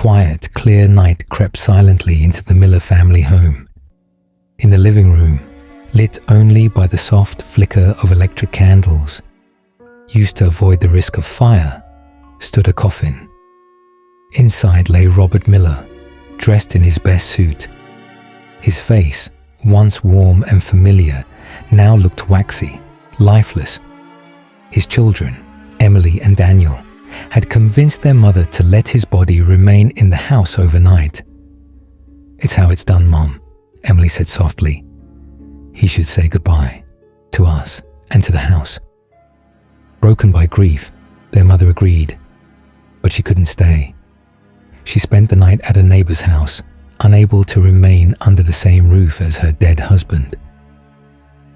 quiet, clear night crept silently into the Miller family home. In the living room, lit only by the soft flicker of electric candles, used to avoid the risk of fire, stood a coffin. Inside lay Robert Miller, dressed in his best suit. His face, once warm and familiar, now looked waxy, lifeless. His children, Emily and Daniel, had convinced their mother to let his body remain in the house overnight. "It's how it's done, Mom," Emily said softly. "He should say goodbye to us and to the house." Broken by grief, their mother agreed, but she couldn't stay. She spent the night at a neighbor's house, unable to remain under the same roof as her dead husband.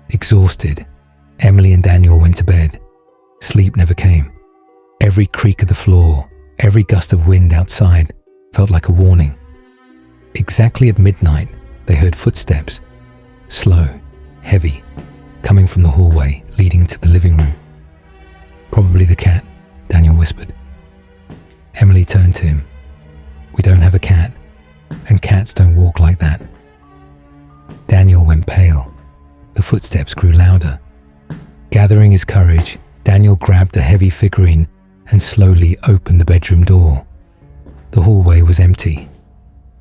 Exhausted, Emily and Daniel went to bed. Sleep never came. Every creak of the floor, every gust of wind outside felt like a warning. Exactly at midnight, they heard footsteps, slow, heavy, coming from the hallway leading to the living room. "Probably the cat," Daniel whispered. Emily turned to him. "We don't have a cat, and cats don't walk like that." Daniel went pale. The footsteps grew louder. Gathering his courage, Daniel grabbed a heavy figurine and slowly opened the bedroom door. The hallway was empty.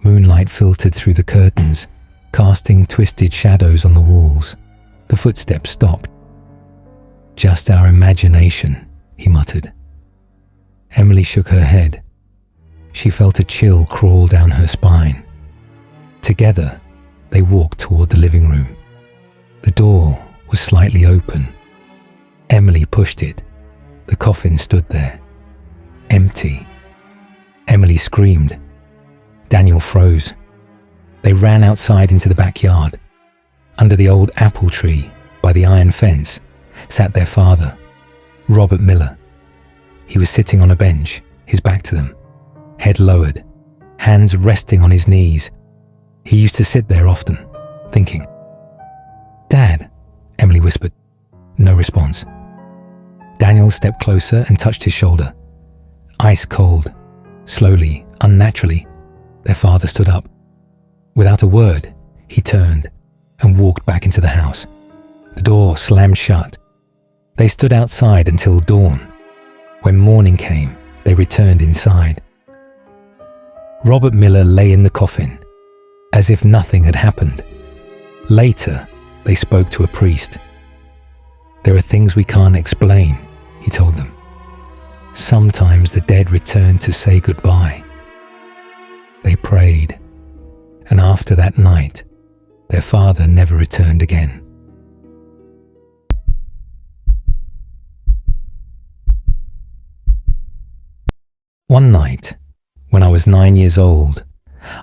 Moonlight filtered through the curtains, casting twisted shadows on the walls. The footsteps stopped. "Just our imagination," he muttered. Emily shook her head. She felt a chill crawl down her spine. Together, they walked toward the living room. The door was slightly open. Emily pushed it. The coffin stood there, empty. Emily screamed. Daniel froze. They ran outside into the backyard. Under the old apple tree, by the iron fence, sat their father, Robert Miller. He was sitting on a bench, his back to them, head lowered, hands resting on his knees. He used to sit there often, thinking. "Dad," Emily whispered. No response. Daniel stepped closer and touched his shoulder. Ice cold. Slowly, unnaturally, their father stood up. Without a word, he turned and walked back into the house. The door slammed shut. They stood outside until dawn. When morning came, they returned inside. Robert Miller lay in the coffin, as if nothing had happened. Later, they spoke to a priest. "There are things we can't explain," he told them. "Sometimes the dead return to say goodbye." They prayed, and after that night, their father never returned again. One night, when I was 9 years old,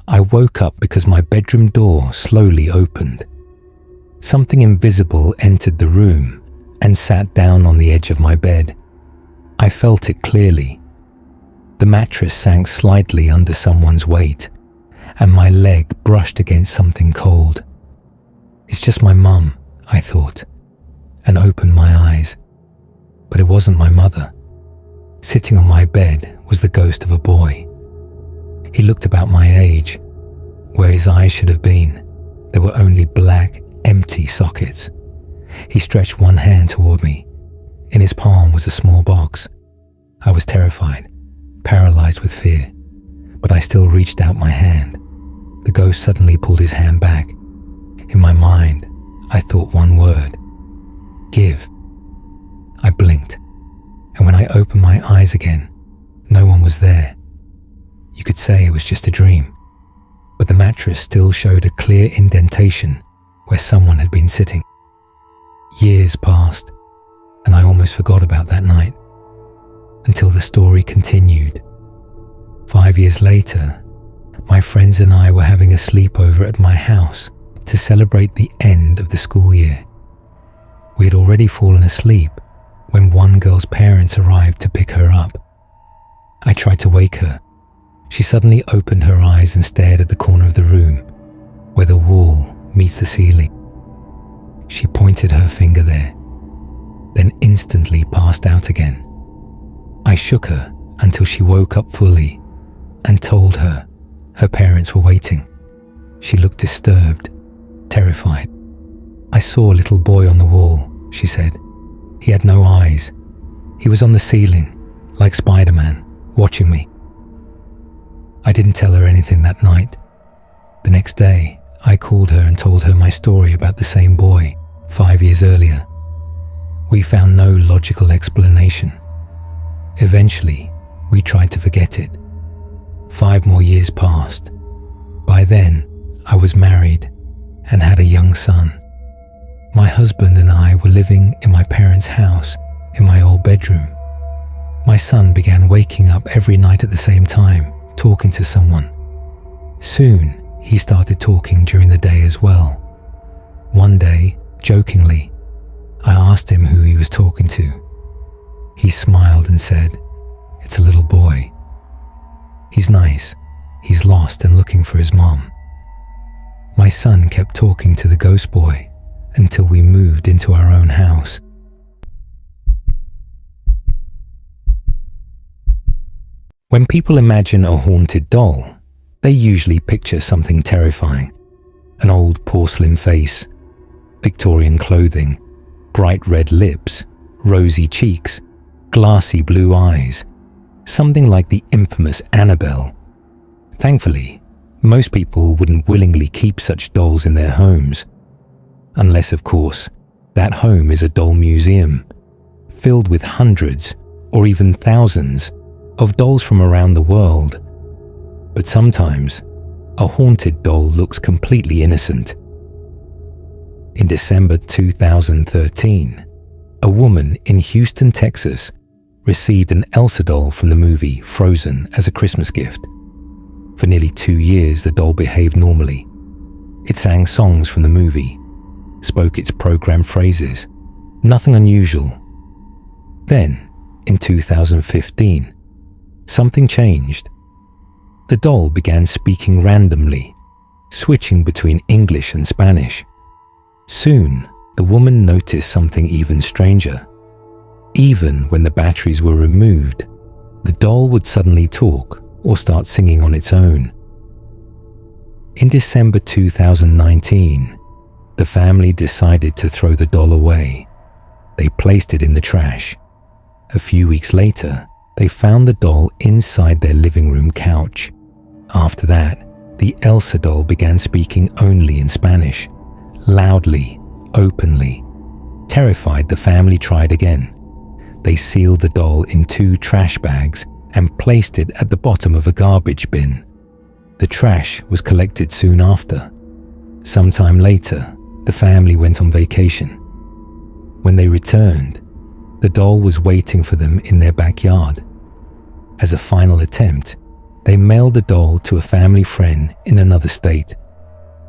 I woke up because my bedroom door slowly opened. Something invisible entered the room and sat down on the edge of my bed. I felt it clearly. The mattress sank slightly under someone's weight, and my leg brushed against something cold. "It's just my mum," I thought, and opened my eyes. But it wasn't my mother. Sitting on my bed was the ghost of a boy. He looked about my age. Where his eyes should have been, there were only black, empty sockets. He stretched one hand toward me. In his palm was a small box. I was terrified, paralyzed with fear, but I still reached out my hand. The ghost suddenly pulled his hand back. In my mind, I thought one word: give. I blinked, and when I opened my eyes again, no one was there. You could say it was just a dream, but the mattress still showed a clear indentation where someone had been sitting. Years passed, and I almost forgot about that night, until the story continued. 5 years later, my friends and I were having a sleepover at my house to celebrate the end of the school year. We had already fallen asleep when one girl's parents arrived to pick her up. I tried to wake her. She suddenly opened her eyes and stared at the corner of the room, where the wall meets the ceiling. She pointed her finger there, then instantly passed out again. I shook her until she woke up fully, and told her her parents were waiting. She looked disturbed, terrified. "I saw a little boy on the wall," she said. "He had no eyes. He was on the ceiling, like Spider-Man, watching me." I didn't tell her anything that night. The next day, I called her and told her my story about the same boy 5 years earlier. We found no logical explanation. Eventually, we tried to forget it. 5 more years passed. By then, I was married and had a young son. My husband and I were living in my parents' house in my old bedroom. My son began waking up every night at the same time, talking to someone. Soon, he started talking during the day as well. One day, jokingly, I asked him who he was talking to. He smiled and said, "It's a little boy. He's nice. He's lost and looking for his mom." My son kept talking to the ghost boy until we moved into our own house. When people imagine a haunted doll, they usually picture something terrifying. An old porcelain face, Victorian clothing, bright red lips, rosy cheeks, glassy blue eyes, something like the infamous Annabelle. Thankfully, most people wouldn't willingly keep such dolls in their homes. Unless, of course, that home is a doll museum, filled with hundreds or even thousands of dolls from around the world. But sometimes, a haunted doll looks completely innocent. In December 2013, a woman in Houston, Texas, received an Elsa doll from the movie Frozen as a Christmas gift. For nearly 2 years, the doll behaved normally. It sang songs from the movie, spoke its program phrases, nothing unusual. Then, in 2015, something changed. The doll began speaking randomly, switching between English and Spanish. Soon, the woman noticed something even stranger. Even when the batteries were removed, the doll would suddenly talk or start singing on its own. In December 2019, the family decided to throw the doll away. They placed it in the trash. A few weeks later, they found the doll inside their living room couch. After that, the Elsa doll began speaking only in Spanish, loudly, openly. Terrified, the family tried again. They sealed the doll in 2 trash bags and placed it at the bottom of a garbage bin. The trash was collected soon after. Sometime later, the family went on vacation. When they returned, the doll was waiting for them in their backyard. As a final attempt, they mailed the doll to a family friend in another state.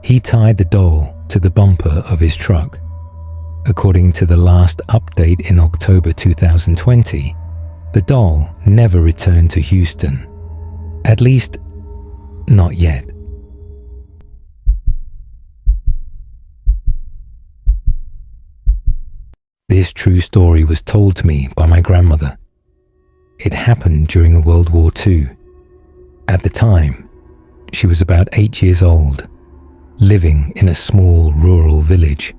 He tied the doll to the bumper of his truck. According to the last update in October 2020, the doll never returned to Houston. At least, not yet. This true story was told to me by my grandmother. It happened during World War II. At the time, she was about 8 years old, living in a small rural village.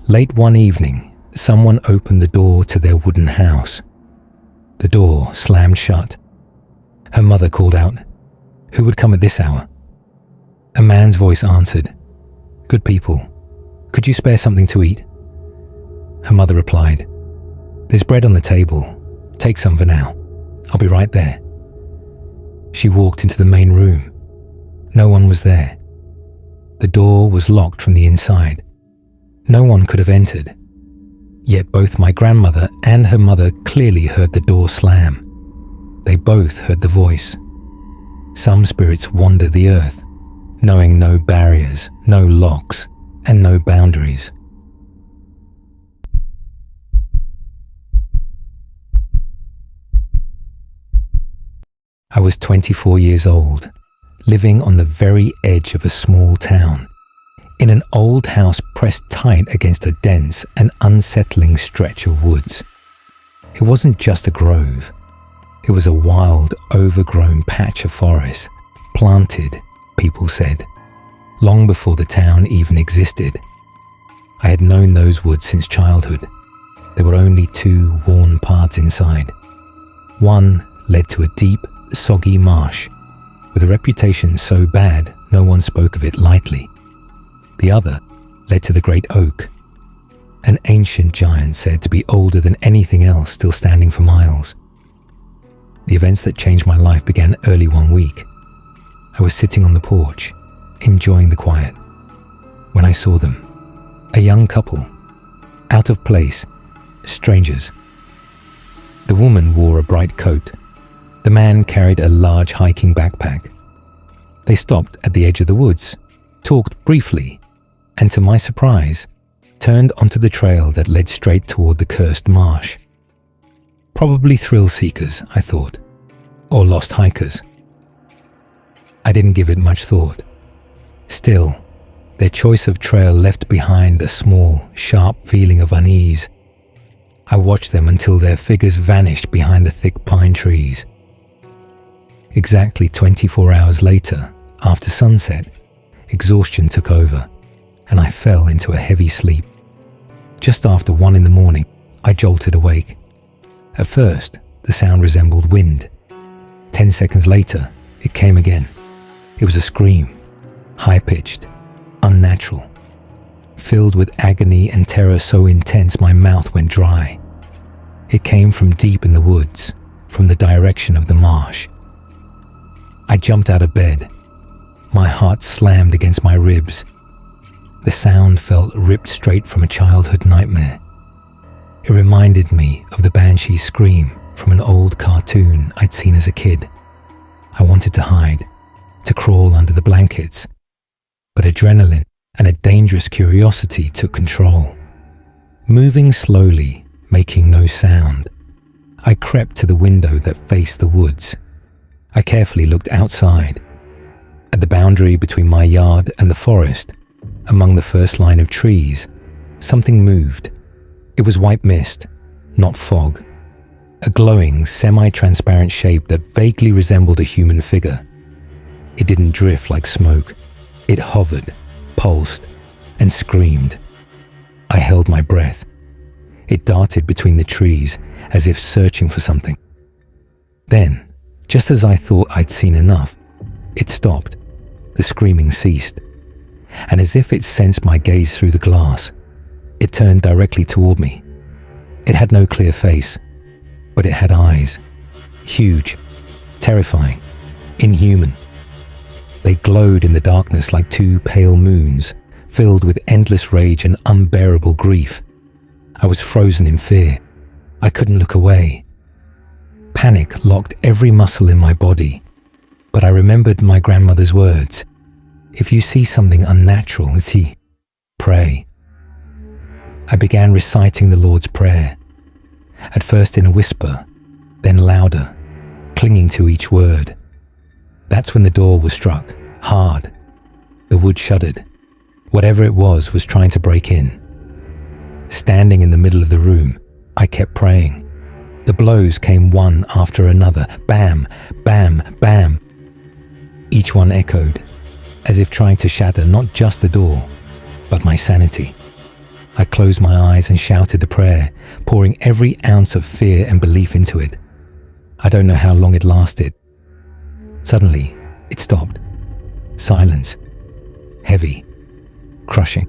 Late one evening, someone opened the door to their wooden house. The door slammed shut. Her mother called out, "Who would come at this hour?" A man's voice answered, "Good people. Could you spare something to eat?" Her mother replied, "There's bread on the table. Take some for now. I'll be right there." She walked into the main room. No one was there. The door was locked from the inside. No one could have entered. Yet both my grandmother and her mother clearly heard the door slam. They both heard the voice. Some spirits wander the earth, knowing no barriers, no locks, and no boundaries. I was 24 years old, living on the very edge of a small town, in an old house pressed tight against a dense and unsettling stretch of woods. It wasn't just a grove. It was a wild, overgrown patch of forest, planted, people said, long before the town even existed. I had known those woods since childhood. There were only two worn paths inside. One led to a deep, soggy marsh, with a reputation so bad no one spoke of it lightly. The other led to the great oak, an ancient giant said to be older than anything else still standing for miles. The events that changed my life began early one week. I was sitting on the porch, enjoying the quiet, when I saw them. A young couple, out of place, strangers. The woman wore a bright coat. The man carried a large hiking backpack. They stopped at the edge of the woods, talked briefly, and to my surprise, turned onto the trail that led straight toward the cursed marsh. Probably thrill seekers, I thought, or lost hikers. I didn't give it much thought. Still, their choice of trail left behind a small, sharp feeling of unease. I watched them until their figures vanished behind the thick pine trees. Exactly 24 hours later, after sunset, exhaustion took over, and I fell into a heavy sleep. Just after 1 a.m, I jolted awake. At first, the sound resembled wind. 10 seconds later, it came again. It was a scream, high-pitched, unnatural, filled with agony and terror so intense my mouth went dry. It came from deep in the woods, from the direction of the marsh. I jumped out of bed. My heart slammed against my ribs. The sound felt ripped straight from a childhood nightmare. It reminded me of the banshee scream from an old cartoon I'd seen as a kid. I wanted to hide, to crawl under the blankets, but adrenaline and a dangerous curiosity took control. Moving slowly, making no sound, I crept to the window that faced the woods. I carefully looked outside. At the boundary between my yard and the forest, among the first line of trees, something moved. It was white mist, not fog. A glowing, semi-transparent shape that vaguely resembled a human figure. It didn't drift like smoke. It hovered, pulsed, and screamed. I held my breath. It darted between the trees as if searching for something. Then, just as I thought I'd seen enough, it stopped. The screaming ceased. And as if it sensed my gaze through the glass, it turned directly toward me. It had no clear face, but it had eyes. Huge, terrifying, inhuman. They glowed in the darkness like two pale moons, filled with endless rage and unbearable grief. I was frozen in fear. I couldn't look away. Panic locked every muscle in my body, but I remembered my grandmother's words. If you see something unnatural, pray. I began reciting the Lord's Prayer, at first in a whisper, then louder, clinging to each word. That's when the door was struck, hard. The wood shuddered. Whatever it was trying to break in. Standing in the middle of the room, I kept praying. The blows came one after another, bam, bam, bam. Each one echoed, as if trying to shatter not just the door, but my sanity. I closed my eyes and shouted the prayer, pouring every ounce of fear and belief into it. I don't know how long it lasted. Suddenly, it stopped. Silence. Heavy. Crushing.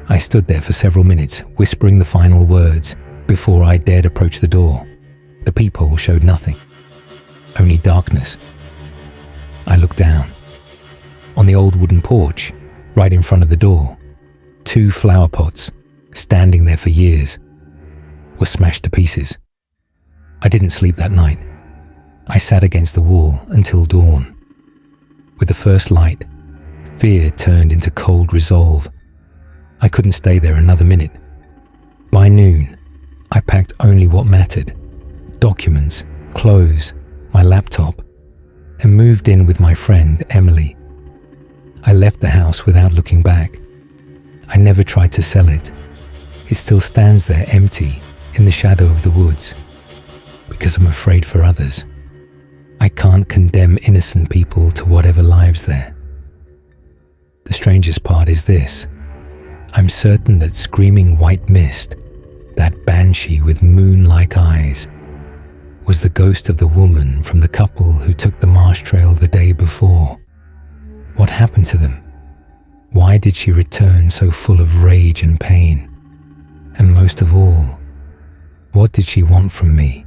I stood there for several minutes, whispering the final words, before I dared approach the door. The peephole showed nothing. Only darkness. I looked down. On the old wooden porch, right in front of the door, 2 flower pots, standing there for years, were smashed to pieces. I didn't sleep that night. I sat against the wall until dawn. With the first light, fear turned into cold resolve. I couldn't stay there another minute. By noon, I packed only what mattered: documents, clothes, my laptop, and moved in with my friend, Emily. I left the house without looking back. I never tried to sell it. It still stands there empty in the shadow of the woods. because I'm afraid for others. I can't condemn innocent people to whatever lives there. The strangest part is this. I'm certain that screaming white mist, that banshee with moon-like eyes, was the ghost of the woman from the couple who took the marsh trail the day before. What happened to them? Why did she return so full of rage and pain? And most of all, what did she want from me?